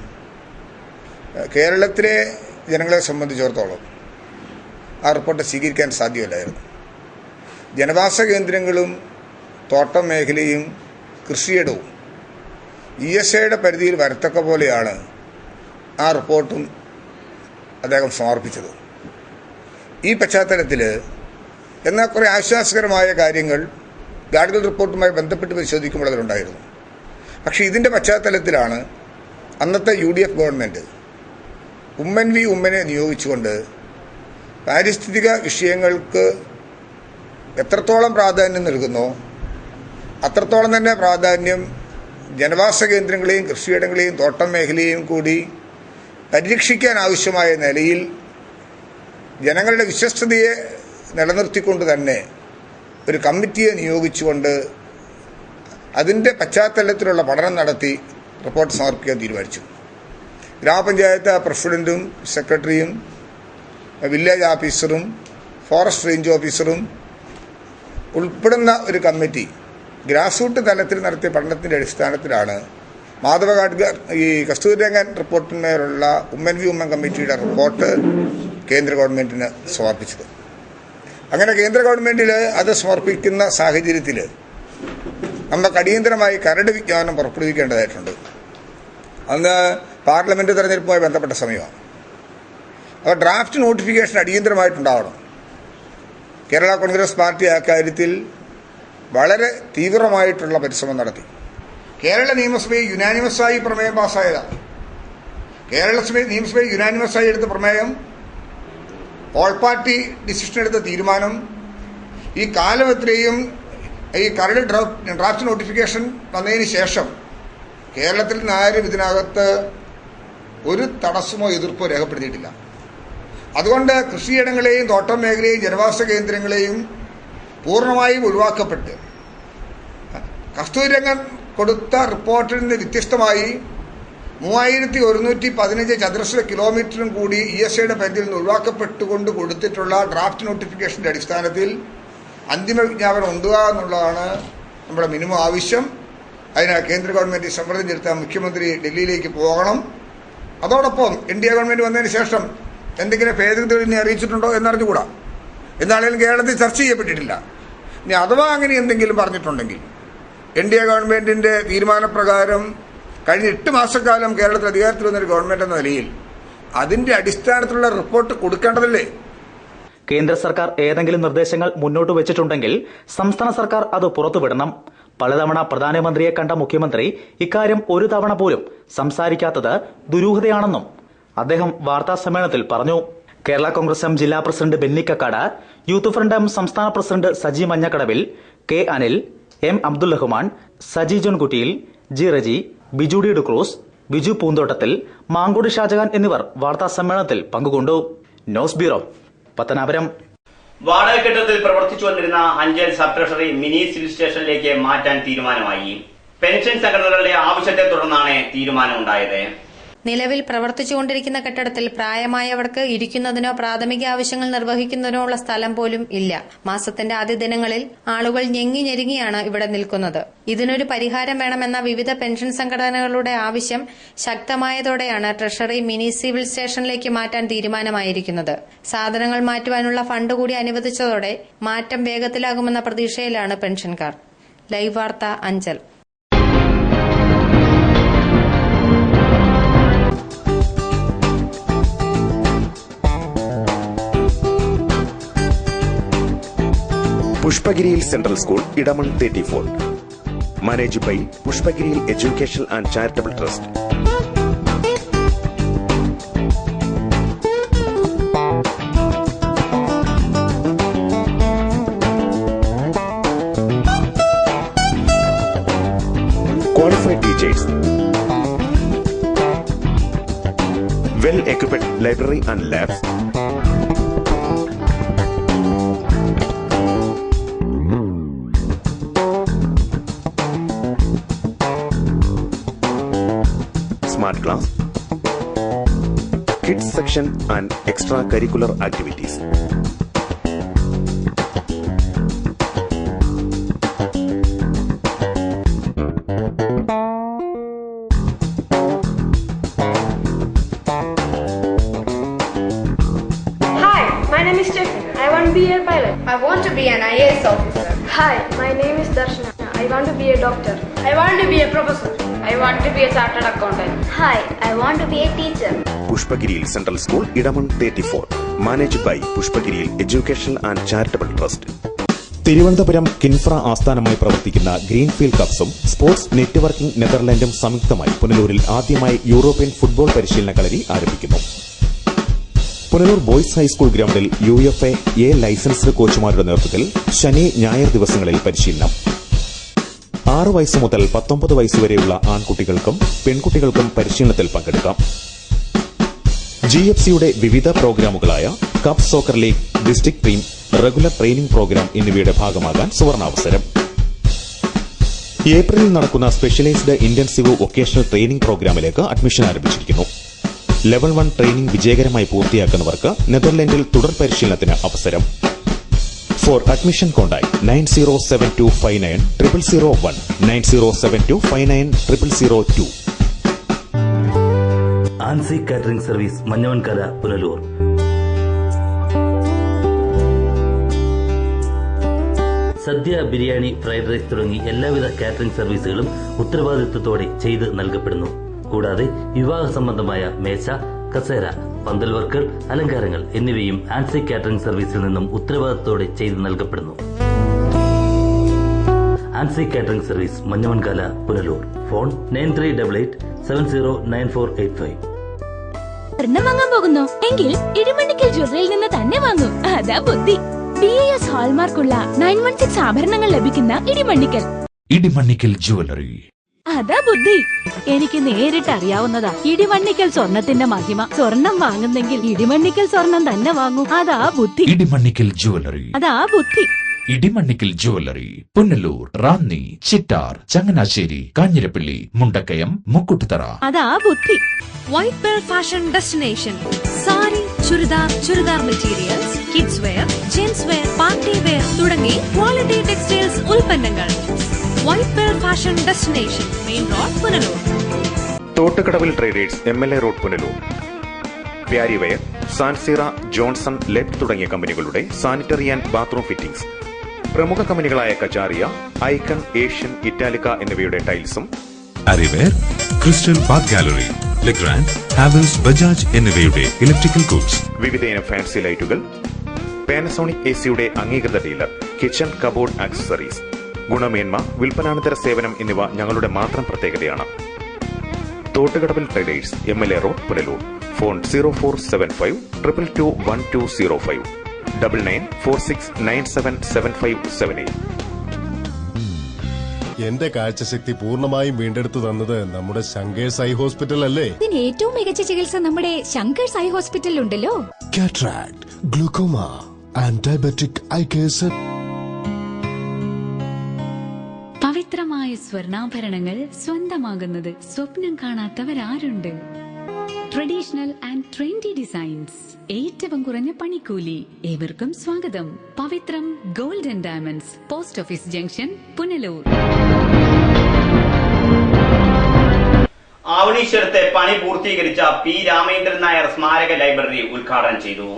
കേരളത്തിലെ ജനങ്ങളെ സംബന്ധിച്ചിടത്തോളം ആ റിപ്പോർട്ട് സ്വീകരിക്കാൻ സാധ്യമല്ലായിരുന്നു. ജനവാസ കേന്ദ്രങ്ങളും തോട്ടം മേഖലയും കൃഷിയിടവും ESIയുടെ പരിധിയിൽ വരത്തക്ക പോലെയാണ് ആ റിപ്പോർട്ടും അദ്ദേഹം സമർപ്പിച്ചത്. ഈ പശ്ചാത്തലത്തിൽ എന്നാൽ കുറേ ആശ്വാസകരമായ കാര്യങ്ങൾ ഗാഡ്ഗിൽ റിപ്പോർട്ടുമായി ബന്ധപ്പെട്ട് പരിശോധിക്കുമ്പോൾ അതിലുണ്ടായിരുന്നു. പക്ഷേ ഇതിൻ്റെ പശ്ചാത്തലത്തിലാണ് അന്നത്തെ UDF ഗവൺമെൻറ് ഉമ്മനെ നിയോഗിച്ചുകൊണ്ട് പാരിസ്ഥിതിക വിഷയങ്ങൾക്ക് എത്രത്തോളം പ്രാധാന്യം നൽകുന്നോ അത്രത്തോളം തന്നെ പ്രാധാന്യം ജനവാസ കേന്ദ്രങ്ങളെയും കൃഷിയിടങ്ങളെയും തോട്ടം മേഖലയെയും കൂടി പരിരക്ഷിക്കാൻ ആവശ്യമായ നിലയിൽ ജനങ്ങളുടെ വിശ്വസ്തതയെ നിലനിർത്തിക്കൊണ്ട് തന്നെ ഒരു കമ്മിറ്റിയെ നിയോഗിച്ചുകൊണ്ട് അതിൻ്റെ പശ്ചാത്തലത്തിലുള്ള പഠനം നടത്തി റിപ്പോർട്ട് സമർപ്പിക്കാൻ തീരുമാനിച്ചു. ഗ്രാമപഞ്ചായത്ത് പ്രസിഡന്റും സെക്രട്ടറിയും വില്ലേജ് ഓഫീസറും ഫോറസ്റ്റ് റേഞ്ച് ഓഫീസറും ഉൾപ്പെടുന്ന ഒരു കമ്മിറ്റി ഗ്രാസ് റൂട്ട് തലത്തിൽ നടത്തിയ പഠനത്തിൻ്റെ അടിസ്ഥാനത്തിലാണ് മാധവ ഗാഡ്ഗിൽ ഈ കസ്തൂരിരംഗൻ റിപ്പോർട്ടിന്മേലുള്ള ഉമ്മൻ കമ്മിറ്റിയുടെ റിപ്പോർട്ട് കേന്ദ്ര ഗവൺമെൻറ്റിന് സമർപ്പിച്ചത്. അങ്ങനെ കേന്ദ്ര ഗവൺമെൻറ്റിൽ അത് സമർപ്പിക്കുന്ന സാഹചര്യത്തിൽ നമുക്ക് അടിയന്തരമായി കരട് വിജ്ഞാപനം പുറപ്പെടുവിക്കേണ്ടതായിട്ടുണ്ട്. അന്ന് പാർലമെൻറ്റ് തെരഞ്ഞെടുപ്പുമായി ബന്ധപ്പെട്ട സമയമാണ്. അപ്പോൾ ഡ്രാഫ്റ്റ് നോട്ടിഫിക്കേഷൻ അടിയന്തരമായിട്ടുണ്ടാവണം. കേരള കോൺഗ്രസ് പാർട്ടി അക്കാര്യത്തിൽ വളരെ തീവ്രമായിട്ടുള്ള പരിശ്രമം നടത്തി. കേരള നിയമസഭയിൽ യുനാനിമസായി പ്രമേയം പാസ്സായതാണ്. നിയമസഭയിൽ യുനാനിമസായി എടുത്ത പ്രമേയം, ഓൾ പാർട്ടി ഡിസിഷൻ എടുത്ത തീരുമാനം, ഈ കാലം എത്രയും ഈ കരട് ഡ്രാഫ്റ്റ് നോട്ടിഫിക്കേഷൻ വന്നതിന് ശേഷം കേരളത്തിൽ നിന്ന് ആരും ഇതിനകത്ത് ഒരു തടസ്സമോ എതിർപ്പോ രേഖപ്പെടുത്തിയിട്ടില്ല. അതുകൊണ്ട് കൃഷിയിടങ്ങളെയും തോട്ടം മേഖലയെയും ജനവാസ കേന്ദ്രങ്ങളെയും പൂർണ്ണമായും ഒഴിവാക്കപ്പെട്ട് കസ്തൂരിരംഗൻ കൊടുത്ത റിപ്പോർട്ടിൽ നിന്ന് വ്യത്യസ്തമായി 3115 ചതുരശ്ര കിലോമീറ്ററും കൂടി ESIയുടെ പരിധിയിൽ നിന്ന് ഒഴിവാക്കപ്പെട്ടുകൊണ്ട് കൊടുത്തിട്ടുള്ള ഡ്രാഫ്റ്റ് നോട്ടിഫിക്കേഷൻ്റെ അടിസ്ഥാനത്തിൽ അന്തിമ വിജ്ഞാപനം ഉണ്ടാകുക എന്നുള്ളതാണ് നമ്മുടെ മിനിമം ആവശ്യം. അതിന് കേന്ദ്ര ഗവൺമെൻറ് സമ്മർദ്ദം ചെലുത്താൻ മുഖ്യമന്ത്രി ഡൽഹിയിലേക്ക് പോകണം. അതോടൊപ്പം NDA ഗവൺമെൻറ് വന്നതിന് ശേഷം എന്തെങ്കിലും ഭേദഗതികൾ ഇനി അറിയിച്ചിട്ടുണ്ടോ എന്നറിഞ്ഞുകൂടാ. എന്നാണെങ്കിലും കേരളത്തിൽ ചർച്ച ചെയ്യപ്പെട്ടിട്ടില്ല. ഇനി അഥവാ അങ്ങനെ എന്തെങ്കിലും പറഞ്ഞിട്ടുണ്ടെങ്കിൽ NDA ഗവൺമെൻറ്റിൻ്റെ തീരുമാനപ്രകാരം കഴിഞ്ഞ 8 മാസക്കാലം കേരളത്തിൽ അധികാരത്തിൽ വന്നൊരു ഗവൺമെൻറ് എന്ന നിലയിൽ അതിൻ്റെ അടിസ്ഥാനത്തിലുള്ള റിപ്പോർട്ട് കൊടുക്കേണ്ടതല്ലേ? കേന്ദ്ര സർക്കാർ ഏതെങ്കിലും നിർദ്ദേശങ്ങൾ മുന്നോട്ട് വെച്ചിട്ടുണ്ടെങ്കിൽ സംസ്ഥാന സർക്കാർ അത് പുറത്തുവിടണം. പലതവണ പ്രധാനമന്ത്രിയെ കണ്ട മുഖ്യമന്ത്രി ഇക്കാര്യം ഒരു തവണ പോലും സംസാരിക്കാത്തത് ദുരൂഹതയാണെന്നും അദ്ദേഹം വാർത്താ സമ്മേളനത്തിൽ പറഞ്ഞു. കേരള കോൺഗ്രസ് എം ജില്ലാ president Benny Kakkad, youth front M സംസ്ഥാന president Saji Manjakkadavil, K Anil, M Abdul Rahman, Saji Johnkuttiyil, G Reji, Biju D D'Cruz, Biju Poonthottathil, Mankudi Shah Jahan എന്നിവർ വാർത്താ സമ്മേളനത്തിൽ പങ്കുകൊണ്ടു. News bureau, Pathanapuram. വാടക കെട്ടിടത്തിൽ പ്രവർത്തിച്ചു വന്നിരുന്ന Anchal sub treasury mini civil സ്റ്റേഷനിലേക്ക് മാറ്റാൻ തീരുമാനമായി. പെൻഷൻ സംഘടനകളുടെ ആവശ്യത്തെ തുടർന്നാണ് തീരുമാനമുണ്ടായത്. നിലവിൽ പ്രവർത്തിച്ചുകൊണ്ടിരിക്കുന്ന കെട്ടിടത്തിൽ പ്രായമായവർക്ക് ഇരിക്കുന്നതിനോ പ്രാഥമിക ആവശ്യങ്ങൾ നിർവഹിക്കുന്നതിനോ ഉള്ള സ്ഥലം പോലും ഇല്ല. മാസത്തിന്റെ ആദ്യ ദിനങ്ങളിൽ ആളുകൾ ഞെങ്ങി ഞെരുങ്ങിയാണ് ഇവിടെ നിൽക്കുന്നത്. ഇതിനൊരു പരിഹാരം വേണമെന്ന വിവിധ പെൻഷൻ സംഘടനകളുടെ ആവശ്യം ശക്തമായതോടെയാണ് ട്രഷറി മിനി സിവിൽ സ്റ്റേഷനിലേക്ക് മാറ്റാൻ തീരുമാനമായിരിക്കുന്നത്. സാധനങ്ങൾ മാറ്റുവാനുള്ള ഫണ്ട് കൂടി അനുവദിച്ചതോടെ മാറ്റം വേഗത്തിലാകുമെന്ന പ്രതീക്ഷയിലാണ് പെൻഷൻകാർ. ലൈവ് വാർത്ത, Anchal. Pushpagiriyil central school, Idamon 34. Managed by Pushpagiriyil education and charitable trust. Qualified teachers, well-equipped library and labs, smart class, kids section and extracurricular activities. Hi, my name is Stephen. I want to be a pilot. I want to be an IAS officer. Hi, my name is Darshana. I want to be a doctor. I want to be a professor. I want to be a chartered accountant. Hi, I want to be a teacher. Pushpagiriyil central school, Idamon 34. Managed by Pushpagiriyil education and charitable trust. Thiruvananthapuram Kinfra ആസ്ഥാനമായി പ്രവർത്തിക്കുന്ന greenfield കപ്സും sports networking നെതർലാൻഡും സംയുക്തമായി പുനലൂരിൽ ആദ്യമായി European football പരിശീലന കളരി ആരംഭിക്കുന്നു. പുനലൂർ ബോയ്സ് ഹൈസ്കൂൾ ഗ്രൌണ്ടിൽ UFA A ലൈസൻസ്ഡ് കോച്ചുമാരുടെ നേതൃത്വത്തിൽ ശനി, ഞായർ ദിവസങ്ങളിൽ പരിശീലനം. 6 വയസ്സ് മുതൽ 19 വയസ്സുവരെയുള്ള ആൺകുട്ടികൾക്കും പെൺകുട്ടികൾക്കും പരിശീലനത്തിൽ പങ്കെടുക്കാം. GFCയുടെ വിവിധ പ്രോഗ്രാമുകളായ cup soccer league, district team, regular training program എന്നിവയുടെ ഭാഗമാകാൻ സുവർണാവസരം. ഏപ്രിലിൽ നടക്കുന്ന സ്പെഷ്യലൈസ്ഡ് ഇന്റൻസീവ് വൊക്കേഷണൽ ട്രെയിനിംഗ് പ്രോഗ്രാമിലേക്ക് അഡ്മിഷൻ ആരംഭിച്ചിരിക്കുന്നു. ലെവൽ 1 ട്രെയിനിംഗ് വിജയകരമായി പൂർത്തിയാക്കുന്നവർക്ക് നെതർലൻഡിൽ തുടർ പരിശീലനത്തിന് അവസരം. For admission contact 9072590001, 9072590002. Ancy catering service, Manjavankara, Punalur. സദ്യ, ബിരിയാണി, ഫ്രൈഡ് റൈസ് തുടങ്ങി എല്ലാവിധ കാറ്ററിംഗ് സർവീസുകളും ഉത്തരവാദിത്വത്തോടെ ചെയ്ത് നൽകപ്പെടുന്നു. കൂടാതെ വിവാഹ സംബന്ധമായ മേശ, കസേര, പന്തൽ വർക്കുകൾ, അലങ്കാരങ്ങൾ എന്നിവയും ആൻസി കാറ്ററിംഗ് സർവീസിൽ നിന്നും ഉത്തരവാദിത്തത്തോടെ ചെയ്തു നൽകപ്പെടുന്നു. Ancy catering service, Manjavankala, Punalur. Phone 9388709485. സ്വർണ്ണം വാങ്ങാൻ പോകുന്നു എങ്കിൽ ഇടിമണ്ണിക്കൽ ജ്വല്ലറിയിൽ നിന്ന് തന്നെ വാങ്ങൂ. അതാ ബുദ്ധി. BIS ഹാൾമാർക്കുള്ള 916 ആഭരണങ്ങൾ ലഭിക്കുന്ന ഇടിമണ്ണിക്കൽ ജ്വല്ലറി. അതാ ബുദ്ധി. എനിക്ക് നേരിട്ട് അറിയാവുന്നതാ ഇടിമണ്ണിക്കൽ സ്വർണത്തിന്റെ മഹിമ. സ്വർണം വാങ്ങുന്നെങ്കിൽ ഇടിമണ്ണിക്കൽ സ്വർണം തന്നെ വാങ്ങൂ. അതാ ബുദ്ധി. ഇടിമണ്ണിക്കൽ ജ്വല്ലറി. അതാ ബുദ്ധി. ഇടിമണ്ണിക്കൽ ജ്വല്ലറി, പുനലൂർ, റാന്നി, ചിറ്റാർ, ചങ്ങനാശ്ശേരി, കാഞ്ഞിരപ്പള്ളി, മുണ്ടക്കയം, മുക്കുട്ടുതറ. അതാ ബുദ്ധി. White pearl fashion destination. Sari, churidar materials, kids wear, gents wear, party wear തുടങ്ങി ക്വാളിറ്റി ടെക്സ്റ്റൈൽസ് ഉൽപ്പന്നങ്ങൾ. White pearl fashion destination, main road, Punalur. Thottukadavil traders, MLA road, Punalur. Parryware, സാൻസീറ, ജോൺസൺ, ലെറ്റ് തുടങ്ങിയ കമ്പനികളുടെ സാനിറ്ററി ആൻഡ് ബാത്റൂം ഫിറ്റിംഗ്സ്. പ്രമുഖ കമ്പനികളായ കച്ചാറിയ, ഐക്കൺ, ഏഷ്യൻ, ഇറ്റാലിക്ക എന്നിവയുടെ ടൈൽസും. അരിവെയർ, crystal bath gallery, Legrand, Havells, Bajaj എന്നിവയുടെ ഇലക്ട്രിക്കൽ ഗുഡ്സ്. വിവിധയിനം ഫാൻസി ലൈറ്റുകൾ. പാനസോണിക് AC-യുടെ അംഗീകൃത ഡീലർ. Kitchen, cupboard, accessories. ഗുണമേന്മ, വിൽപ്പനാനന്തര സേവനം എന്നിവ ഞങ്ങളുടെ മാത്രം പ്രത്യേകതയാണ്. Thottukadavil traders, MLA road, Punalur. Phone 0475 222 1205, 9946977578. എന്റെ കാഴ്ചശക്തി പൂർണ്ണമായും വീണ്ടെടുത്തു തന്നത് നമ്മുടെ ശങ്കേഴ്സ് ഐ ഹോസ്പിറ്റൽ അല്ലേ? ഇതിന് ഏറ്റവും മികച്ച ചികിത്സ നമ്മുടെ ശങ്കേഴ്സ് ഐ ഹോസ്പിറ്റലിൽ ഉണ്ടല്ലോ. Cataract, glaucoma and diabetic eye care. പവിത്രമായ സ്വർണ്ണാഭരണങ്ങൾ സ്വന്തമാകുന്നത് സ്വപ്നം കാണാത്തവരാരുണ്ട്? ട്രഡീഷണൽ ആൻഡ് ട്രെൻഡി ഡിസൈൻസ്, ഏറ്റവും കുറഞ്ഞ പണിക്കൂലി. ഏവർക്കും സ്വാഗതം. Pavithram gold and diamonds, post office junction, Punalur. ആവണീശ്വരത്തെ പണി പൂർത്തീകരിച്ച പി രാമേന്ദ്രൻ നായർ സ്മാരക ലൈബ്രറി ഉദ്ഘാടനം ചെയ്തു.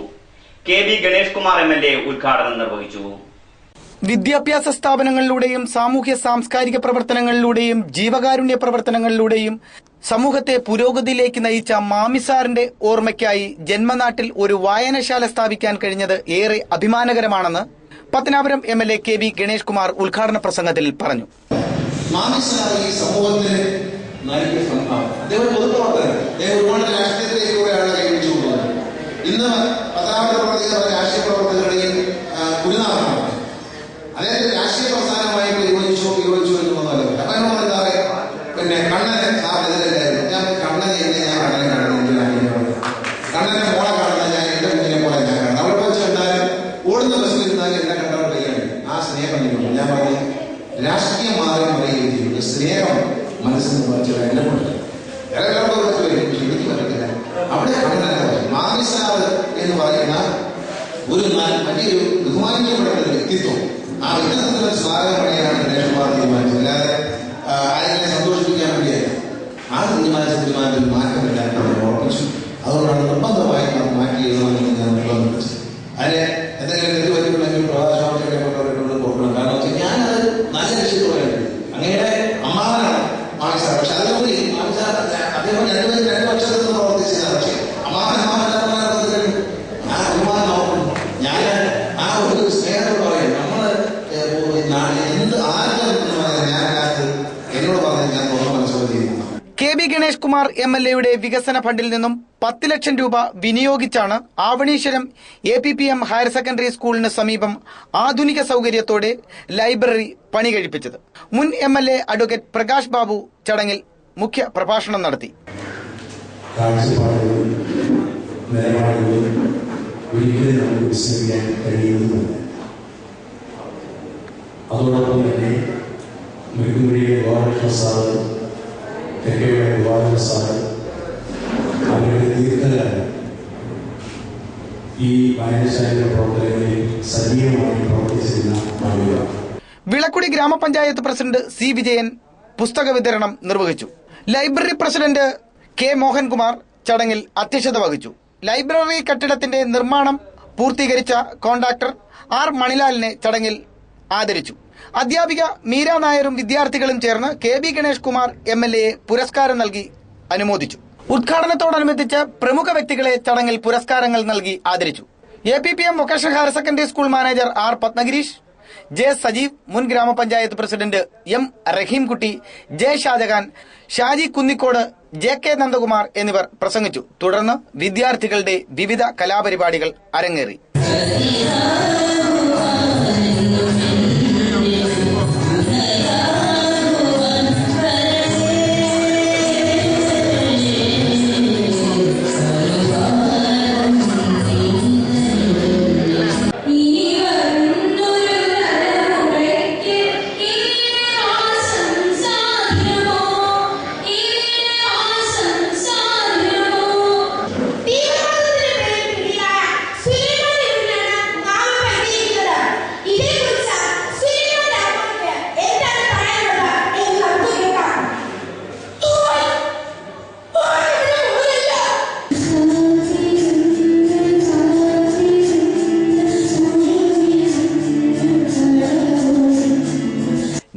KV ഗണേഷ് കുമാർ MLA ഉദ്ഘാടനം നിർവഹിച്ചു. വിദ്യാഭ്യാസ സ്ഥാപനങ്ങളിലൂടെയും സാമൂഹ്യ സാംസ്കാരിക പ്രവർത്തനങ്ങളിലൂടെയും ജീവകാരുണ്യ പ്രവർത്തനങ്ങളിലൂടെയും സമൂഹത്തെ പുരോഗതിയിലേക്ക് നയിച്ച മാമിസാറിന്റെ ഓർമ്മയ്ക്കായി ജന്മനാട്ടിൽ ഒരു വായനശാല സ്ഥാപിക്കാൻ കഴിഞ്ഞത് ഏറെ അഭിമാനകരമാണെന്ന് പത്തനാപുരം MLA KV ഗണേഷ് കുമാർ ഉദ്ഘാടന പ്രസംഗത്തിൽ പറഞ്ഞു. മാമിസാർ ഈ സമൂഹത്തിന് നൽകിയ സംഭാവന, അദ്ദേഹം പൊതുപ്രവർത്തകൻ, അദ്ദേഹം ഒരുപാട് രാഷ്ട്രീയത്തിലേക്കൂടെയാണ് കൈവരിച്ചുകൊണ്ടുള്ളത്. ഇന്ന് പത്തനാപുരം രാഷ്ട്രീയ പ്രവർത്തകരുടെയും ഗുരുനാഥനാണ്. അദ്ദേഹത്തെ രാഷ്ട്രീയ പ്രസ്ഥാനമായിട്ട് യോജിച്ചു എന്നുള്ളതല്ല. അപ്പം എന്താ പറയുക, പിന്നെ കണ്ണനെ സാറിനെതിരായിരുന്നു. ഞാൻ കണ്ണനെ കണ്ണനെ കാണുന്നത്, കണ്ണനെ മോളെ കാണുന്നത് ഞാൻ എന്റെ കുഞ്ഞിനെ പോലെ ഞാൻ കാണുന്നത്. അവിടെ വെച്ച് കണ്ടാലും ഓടുന്ന ബസ്സിൽ ഇരുന്നാലും എന്നെ കണ്ടവർ കഴിയാണ്. ആ സ്നേഹം എനിക്കുണ്ട്. ഞാൻ പറഞ്ഞു, രാഷ്ട്രീയം മാറി മറിയുകയും സ്നേഹം മനസ്സിൽ നിന്ന് വെച്ചാൽ എന്നെ കൊണ്ട് എനിക്ക് പറ്റില്ല. അവിടെ കണ്ണനെ മാമിസാർ എന്ന് പറയുന്ന ഒരു വലിയൊരു ബഹുമാനിക്കപ്പെടുന്ന വ്യക്തിത്വം, ആ വ്യക്തിത്വത്തിന്റെ സ്മാരകം പണിയാണ് ഗണേഷ് കുമാർ തീരുമാനിച്ചത്. അല്ലാതെ ആരെങ്കിലും സന്തോഷിപ്പിക്കാൻ വേണ്ടിയല്ല. ആ തീരുമാനത്തിൽ മാറ്റമില്ല എന്ന് ഓർമ്മിച്ചു. അതുകൊണ്ടാണ് നിർബന്ധമായി നമുക്ക് മാറ്റി എഴുതണമെന്ന് ഞാൻ നിർബന്ധിച്ചത്. അതിന് എന്തെങ്കിലും തെറ്റുപറ്റുണ്ടെങ്കിൽ പ്രവാസത്തെ കൊടുക്കണം. കാരണം വെച്ചാൽ ഞാനത് നല്ല ലക്ഷ്യത്തോടെ അങ്ങനെ അമ്മാവനാണ് മാമിസാർ. പക്ഷെ അതിലൂടെ മാമിസാർ അദ്ദേഹം രണ്ട് പക്ഷത്തിൽ നിന്ന് പ്രവർത്തിച്ചതാണ്. പക്ഷേ അമ്മാവൻ ആ അഭിമാനം നോക്കുന്നു. ഞാൻ ആ ഒരു സ്നേഹത്തോട് പറയും, നമ്മള് എന്ത് ആർക്കും ഞാനകത്ത് എന്നോട് പറഞ്ഞ് ഞാൻ തുറന്ന മനസ്സോടെ ചെയ്യുന്നു. KV ഗണേഷ് കുമാർ MLA വികസന ഫണ്ടിൽ നിന്നും 10 ലക്ഷം രൂപ വിനിയോഗിച്ചാണ് ആവണീശ്വരം APPM ഹയർ സെക്കൻഡറി സ്കൂളിന് സമീപം ആധുനിക സൗകര്യത്തോടെ ലൈബ്രറി പണി കഴിപ്പിച്ചത്. മുൻ MLA അഡ്വക്കേറ്റ് പ്രകാശ് ബാബു ചടങ്ങിൽ മുഖ്യ പ്രഭാഷണം നടത്തി. ഒരിക്കലും നമുക്ക് വിസ്മരിക്കാൻ കഴിയുന്നതുമല്ല. അതോടൊപ്പം തന്നെ മുരുകുമുടിയുടെ ഗോപാലകൃഷ്ണ സാറ്, തെക്കയുടെ ഗോപാലകൃഷ്ണ സാറ് അവരുടെ ദീർഘകാലം ഈ വായനശാലയുടെ പ്രവർത്തനങ്ങളിൽ സജീവമായി പ്രവർത്തിച്ചിരുന്ന ആളുകളാണ്. വിളക്കുടി ഗ്രാമപഞ്ചായത്ത് പ്രസിഡന്റ് C വിജയൻ പുസ്തക വിതരണം നിർവഹിച്ചു. ലൈബ്രറി പ്രസിഡന്റ് K മോഹൻകുമാർ ചടങ്ങിൽ അധ്യക്ഷത വഹിച്ചു. ലൈബ്രറി കെട്ടിടത്തിന്റെ നിർമ്മാണം പൂർത്തീകരിച്ച കോൺട്രാക്ടർ R മണിലാലിനെ ചടങ്ങിൽ ആദരിച്ചു. അധ്യാപിക മീര നായരും വിദ്യാർത്ഥികളും ചേർന്ന് KV ഗണേഷ് കുമാർ MLA പുരസ്കാരം നൽകി അനുമോദിച്ചു. ഉദ്ഘാടനത്തോടനുബന്ധിച്ച് പ്രമുഖ വ്യക്തികളെ ചടങ്ങിൽ പുരസ്കാരങ്ങൾ നൽകി ആദരിച്ചു. APPM vocational higher secondary school manager R Padmagireesh, J Sajeev, മുൻ gramapanchayat president M Raheemkutty, J Shajahan, Shaji Kunnicode, JK Nandakumar എന്നിവർ പ്രസംഗിച്ചു. തുടർന്ന് വിദ്യാർത്ഥികളുടെ വിവിധ കലാപരിപാടികൾ അരങ്ങേറി.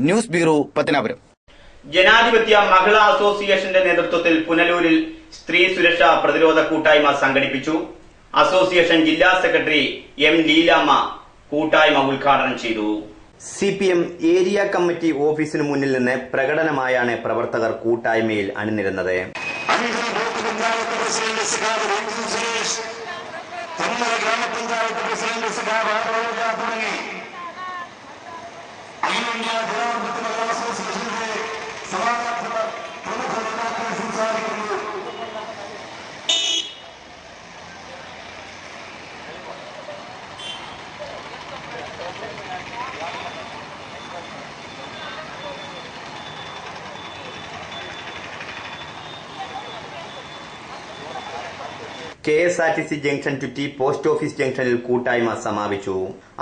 News bureau, Pathanapuram. ജനാധിപത്യ മഹിളാ അസോസിയേഷന്റെ നേതൃത്വത്തിൽ പുനലൂരിൽ സ്ത്രീ സുരക്ഷാ പ്രതിരോധ കൂട്ടായ്മ സംഘടിപ്പിച്ചു. അസോസിയേഷൻ ജില്ലാ സെക്രട്ടറി M ലീലാമ്മ കൂട്ടായ്മ ഉദ്ഘാടനം ചെയ്തു. CPM ഏരിയ കമ്മിറ്റി ഓഫീസിന് മുന്നിൽ നിന്ന് പ്രകടനമായാണ് പ്രവർത്തകർ കൂട്ടായ്മയിൽ അണിനിരുന്നത്. ഗ്രാമപഞ്ചായത്ത് പ്രസിഡന്റ് KSRTC ജംഗ്ഷൻ ചുറ്റി പോസ്റ്റ് ഓഫീസ് ജംഗ്ഷനിൽ കൂട്ടായ്മ സമാപിച്ചു.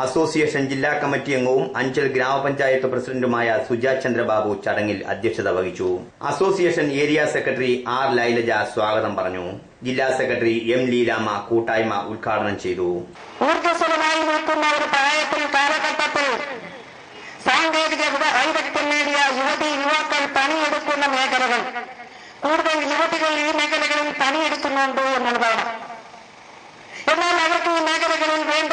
അസോസിയേഷൻ ജില്ലാ കമ്മിറ്റി അംഗവും അഞ്ചൽ ഗ്രാമപഞ്ചായത്ത് പ്രസിഡന്റുമായ സുജാ ചന്ദ്രബാബു ചടങ്ങിൽ അധ്യക്ഷത വഹിച്ചു. Association area secretary R. Lailaja സ്വാഗതം പറഞ്ഞു. ജില്ലാ സെക്രട്ടറി M. ലീലാമ്മ കൂട്ടായ്മ ഉദ്ഘാടനം ചെയ്തു. ഊർജ്ജസ്വലമായി നിൽക്കുന്ന ഒരു കാലഘട്ടത്തിൽ സാങ്കേതിക വൈദഗ്ധ്യം നേടിയ യുവാക്കൾ പണിയെടുക്കുന്ന മേഖലകൾ കൂടുതൽ യുവതികൾ ഈ മേഖലകളിൽ പണിയെടുക്കുന്നുണ്ട് എന്നുള്ളതാണ്. എന്നാൽ അവർക്ക് ഈ മേഖലകളിൽ വേണ്ട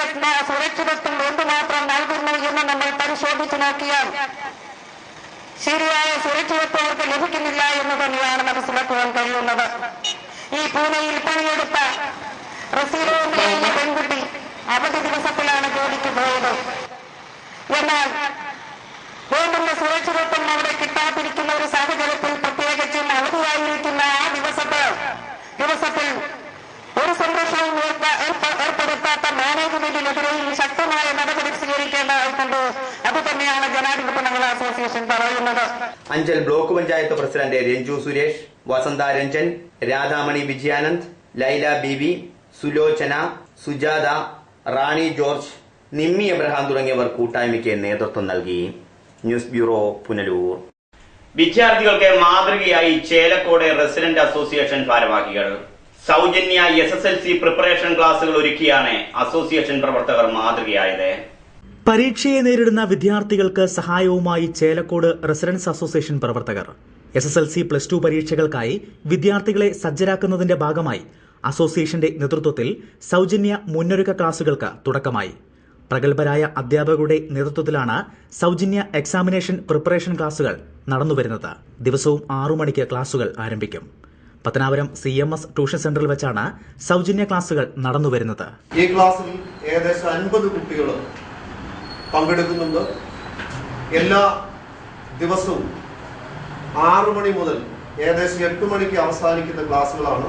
സുരക്ഷിതത്വം എന്തുമാത്രം നൽകുന്നു എന്ന് നമ്മൾ പരിശോധിച്ചു നോക്കിയാൽ ശരിയായ സുരക്ഷിതത്വം അവർക്ക് ലഭിക്കുന്നില്ല എന്ന് തന്നെയാണ് മനസ്സിലാക്കുവാൻ കഴിയുന്നത്. ഈ പൂനെയിൽ പണിയെടുത്ത റസീലോ എന്ന പെൺകുട്ടി അവധി ദിവസത്തിലാണ് ജോലിക്ക് പോയത്. എന്നാൽ വേണ്ടുന്ന സുരക്ഷിതത്വം അവിടെ കിട്ടാതിരിക്കുന്ന ഒരു സാഹചര്യത്തിൽ പ്രത്യേകിച്ചും അവധിയായിരിക്കുന്ന ആ ദിവസത്തിൽ ഒരു സംരക്ഷണവും ഏർപ്പെടുത്താത്ത മാനേജ്മെന്റിനെതിരെയും ശക്തമായ നടപടി സ്വീകരിക്കേണ്ടതായിട്ടുണ്ട്. അത് തന്നെയാണ് ജനാധിപത്യ മഹിളാ അസോസിയേഷൻ പറയുന്നത്. അഞ്ചൽ ബ്ലോക്ക് പഞ്ചായത്ത് പ്രസിഡന്റ് രഞ്ജു സുരേഷ്, വസന്ത രഞ്ജൻ, രാധാമണി വിജയാനന്ദ്, ലൈല ബീബി, സുലോചന, സുജാത, റാണി ജോർജ്, നിമ്മി എബ്രഹാം തുടങ്ങിയവർ കൂട്ടായ്മയ്ക്ക് നേതൃത്വം നൽകി. News bureau, Punalur. വിദ്യാർത്ഥികൾക്ക് മാതൃകയായി ചേലക്കോട് റെസിഡന്റ് അസോസിയേഷൻ ഭാരവാഹികൾ. സൗജന്യ SSLC പ്രിപ്പറേഷൻ ക്ലാസുകൾ ഒരുക്കിയാണ് അസോസിയേഷൻ പ്രവർത്തകർ മാതൃകയായത്. പരീക്ഷയെ നേരിടുന്ന വിദ്യാർത്ഥികൾക്ക് സഹായവുമായി ചേലക്കോട് റെസിഡൻസ് അസോസിയേഷൻ പ്രവർത്തകർ. SSLC +2 പരീക്ഷകൾക്കായി വിദ്യാർത്ഥികളെ സജ്ജരാക്കുന്നതിന്റെ ഭാഗമായി അസോസിയേഷന്റെ നേതൃത്വത്തിൽ സൗജന്യ മുന്നൊരുക്ക ക്ലാസുകൾക്ക് തുടക്കമായി. പ്രഗത്ഭരായ അധ്യാപകരുടെ നേതൃത്വത്തിലാണ് സൗജന്യ എക്സാമിനേഷൻ പ്രിപ്പറേഷൻ ക്ലാസുകൾ നടന്നുവരുന്നത്. ദിവസവും 6 മണിക്ക് ക്ലാസുകൾ ആരംഭിക്കും. പത്തനാപുരം CMS ട്യൂഷൻ സെന്ററിൽ വെച്ചാണ് സൗജന്യ ക്ലാസുകൾ നടന്നുവരുന്നത്. ഈ ക്ലാസ്സിൽ ഏകദേശം 50 കുട്ടികൾ പങ്കെടുക്കുന്നുണ്ട്. എല്ലാ ദിവസവും 6 മണി മുതൽ ഏകദേശം 8 മണിക്ക് അവസാനിക്കുന്ന ക്ലാസുകളാണ്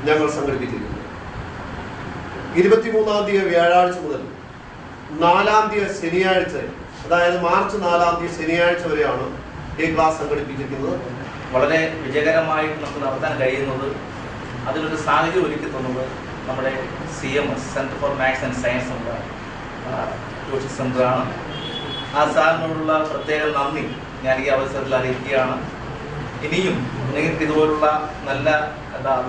ഞങ്ങൾ സംഘടിപ്പിച്ചിരിക്കുന്നത്. 23-ാം തീയതി വ്യാഴാഴ്ച മുതൽ 4-ാം തീയതി ശനിയാഴ്ച, അതായത് മാർച്ച് 4-ാം തീയതി ശനിയാഴ്ച വരെയാണ് ഈ ക്ലാസ് സംഘടിപ്പിച്ചിരിക്കുന്നത്. വളരെ വിജയകരമായിട്ട് നമുക്ക് നടത്താൻ കഴിയുന്നത്, അതിനൊരു സാഹചര്യം ഒരുക്കി തന്നത് നമ്മുടെ CMS centre for maths and science എന്ന ട്യൂഷൻ സെന്ററാണ്. ആ സാറിനോടുള്ള പ്രത്യേക നന്ദി ഞാൻ ഈ അവസരത്തിൽ അറിയിക്കുകയാണ്. ഇനിയും നിങ്ങൾക്ക് ഇതുപോലുള്ള നല്ല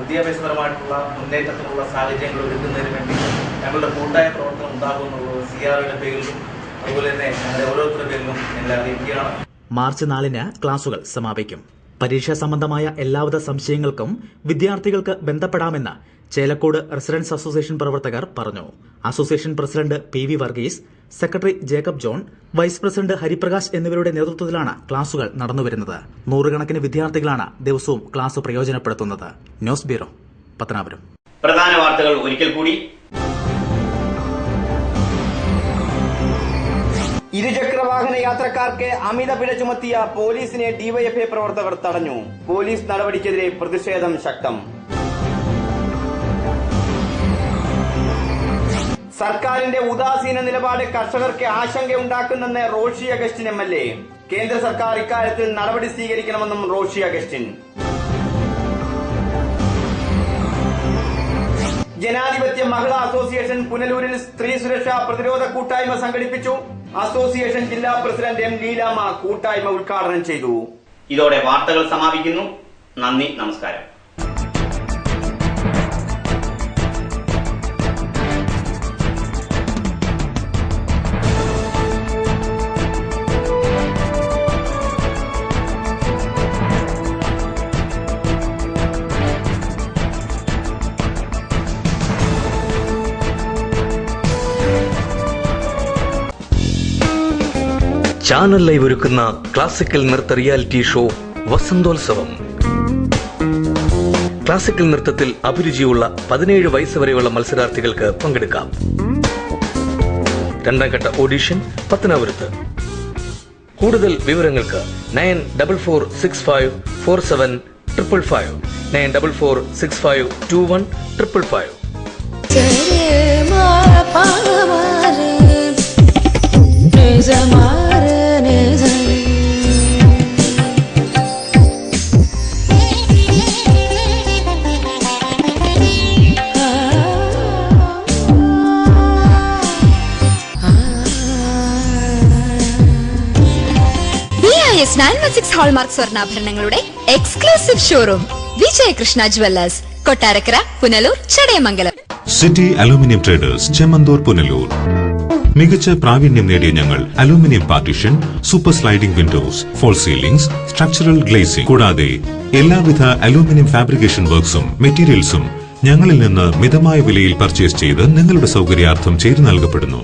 വിദ്യാഭ്യാസപരമായിട്ടുള്ള മുന്നേറ്റത്തിനുള്ള സാഹചര്യങ്ങൾ ഒരുക്കുന്നതിന് വേണ്ടി ഞങ്ങളുടെ കൂട്ടായ പ്രവർത്തനം ഉണ്ടാകുമെന്നുള്ളത് CROയുടെ പേരിലും അതുപോലെ തന്നെ ഞങ്ങളുടെ ഓരോരുത്തരുടെ പേരിലും ഞങ്ങളെ അറിയിക്കുകയാണ്. മാർച്ച് 4-ന് ക്ലാസുകൾ സമാപിക്കും. പരീക്ഷാ സംബന്ധമായ എല്ലാവിധ സംശയങ്ങൾക്കും വിദ്യാർത്ഥികൾക്ക് ബന്ധപ്പെടാമെന്ന് ചേലക്കോട് റെസിഡൻസ് അസോസിയേഷൻ പ്രവർത്തകർ പറഞ്ഞു. Association president PV Varghese, secretary Jacob John, vice president Hariprakash എന്നിവരുടെ നേതൃത്വത്തിലാണ് ക്ലാസുകൾ നടന്നുവരുന്നത്. 100 കണക്കിന് വിദ്യാർത്ഥികളാണ് ദിവസവും ക്ലാസ് പ്രയോജനപ്പെടുത്തുന്നത്. News bureau, Pathanapuram. പ്രധാന വാർത്തകൾ ഒരിക്കൽ കൂടി. ഇരുചക്രവാഹന യാത്രക്കാർക്ക് അമിത പിഴ ചുമത്തിയ പോലീസിനെ ഡിവൈഎഫ്ഐ പ്രവർത്തകർ തടഞ്ഞു. പോലീസ് നടപടിക്കെതിരെ പ്രതിഷേധം ശക്തം. സർക്കാരിന്റെ ഉദാസീന നിലപാട് കർഷകർക്ക് ആശങ്കയുണ്ടാക്കുന്നെന്ന് റോഷി അഗസ്റ്റിൻ MLA. കേന്ദ്ര സർക്കാർ ഇക്കാര്യത്തിൽ നടപടി സ്വീകരിക്കണമെന്നും റോഷി അഗസ്റ്റിൻ. ജനാധിപത്യ മഹിളാ അസോസിയേഷൻ പുനലൂരിൽ സ്ത്രീ സുരക്ഷാ പ്രതിരോധ കൂട്ടായ്മ സംഘടിപ്പിച്ചു. അസോസിയേഷൻ ജില്ലാ പ്രസിഡന്റ് M. ലീലാമ്മ കൂട്ടായ്മ ഉദ്ഘാടനം ചെയ്തു. ഇതോടെ വാർത്തകൾ സമാപിക്കുന്നു. നന്ദി, നമസ്കാരം. ചാനൽ ലൈവ് ഒരുക്കുന്ന ക്ലാസിക്കൽ നൃത്ത റിയാലിറ്റി ഷോ വസന്തോത്സവം. ക്ലാസിക്കൽ നൃത്തത്തിൽ അഭിരുചിയുള്ള 17 വയസ്സ് വരെയുള്ള മത്സരാർത്ഥികൾക്ക് പങ്കെടുക്കാം. 2ാം ഘട്ട ഓഡിഷൻ പത്തനാപുരത്ത്. കൂടുതൽ വിവരങ്ങൾക്ക് 9446547555 9446521555. BIS 916 ഹോൾമാർക്ക് സ്വർണ്ണാഭരണങ്ങളുടെ exclusive showroom Vijayakrishna jewellers, Kottarakkara, Punalur, Chadayamangalam. City aluminium traders, Chemmanthoor, Punalur. മികച്ച പ്രാവീണ്യം നേടിയ ഞങ്ങൾ aluminium partition, super sliding windows, false ceilings, structural glazing കൂടാതെ എല്ലാവിധ അലൂമിനിയം ഫാബ്രിക്കേഷൻ വർക്ക്സും മെറ്റീരിയൽസും ഞങ്ങളിൽ നിന്ന് മിതമായ വിലയിൽ പർച്ചേസ് ചെയ്ത് നിങ്ങളുടെ സൗകര്യാർത്ഥം ചെയ്തു നൽകപ്പെടുന്നു.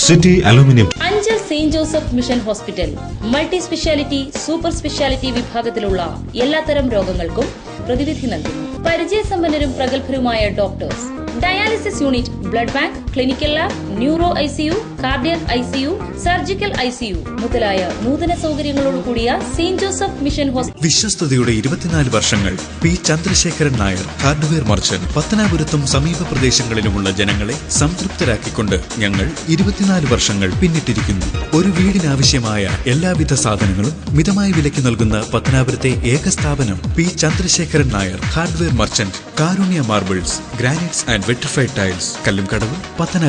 City aluminium. Anchal saint Joseph mission hospital multi speciality, super speciality വിഭാഗത്തിലുള്ള എല്ലാത്തരം രോഗങ്ങൾക്കും പ്രതിവിധി നൽകുന്നു. പരിചയസമ്പന്നരും പ്രഗത്ഭരുമായ doctors, dialysis unit, blood bank, clinical lab, neuro ICU, cardiac ICU, surgical ICU മുതലായ നൂതന സൗകര്യങ്ങളോട് കൂടിയ സെയിന്റ് ജോസഫ് മിഷൻ ഹോസ്പിറ്റൽ. വിശ്വസ്തയുടെ 24 വർഷങ്ങൾ. P Chandrasekharan Nair, hardware merchant. പത്തനാപുരത്തും സമീപ പ്രദേശങ്ങളിലുമുള്ള ജനങ്ങളെ സംതൃപ്തരാക്കിക്കൊണ്ട് ഞങ്ങൾ 24 വർഷങ്ങൾ പിന്നിട്ടിരിക്കുന്നു. ഒരു വീടിനാവശ്യമായ എല്ലാവിധ സാധനങ്ങളും മിതമായ വിലയ്ക്ക് നൽകുന്ന പത്തനാപുരത്തെ ഏക സ്ഥാപനം P Chandrasekharan Nair, hardware merchant. Karunya marbles, granites and vitrified tiles, Kallumkadavu, Pathanapuram.